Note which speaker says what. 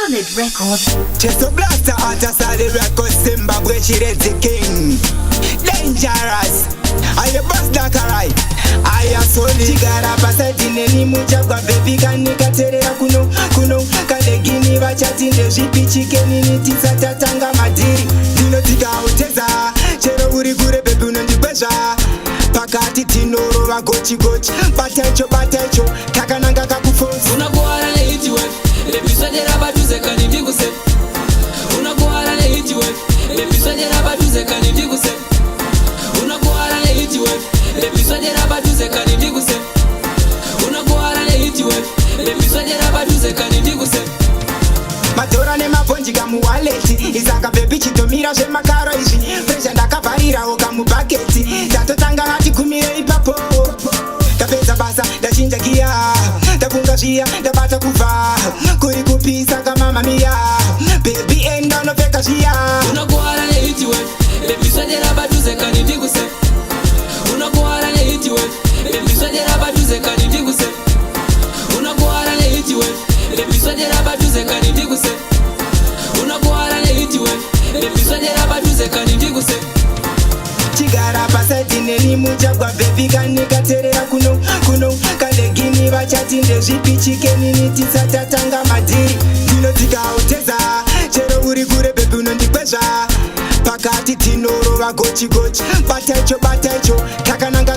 Speaker 1: Solid Records.
Speaker 2: Chesto blaster ata solid records. Zimbabwe she is the king. Dangerous. Aye boss dakarai. Aya solid. Chigara pasadine ni muchagwa baby kanika terera kuno kalegini vachati ndezvipi chikeni nitisatatanga madhiri ndinotika uteza chero uri kure baby unondikwezva pakati tinorova gochi bataicho takananga kakufosi
Speaker 3: unakuwara nehiti wave lebiswedera padhuze kani ndikuse unakuwara nehiti wave lebiswedera padhuze kani ndikuse unakuwara nehiti wave lebiswedera padhuze kani ndikuse unakuwara nehiti wave lebiswedera padhuze kani ndikuse
Speaker 2: madhora nemabhonji kamuwaleti isaka bebi chitomira zvemakaro izvi presha ndakavharirawo kamubhaketi ndatotanga hati kumire ipapo ndapedza basa ndachinja giya ndafunga zviya ndabata kubva kuri kupisa kamamamiya bebi enda unopfeka zviya
Speaker 3: unakuwara nehiti wave lebiswedera padhuze kani ndikuse unakuwara nehiti wave lebiswedera padhuze kani ndikuse unakuwara nehiti wave lebiswedera padhuze kani ndikuse unakuwara nehiti wave lebiswedera padhuze kani ndikuse
Speaker 2: chigara pasaidine ni muchagwa bebi kanikaterera kuno kalegini vachati ndezvipi chikeni nitisatatanga madhiri ndinotika uteza chero uri kure bebi unondikwezva pakati tinorova gochi bataicho takananga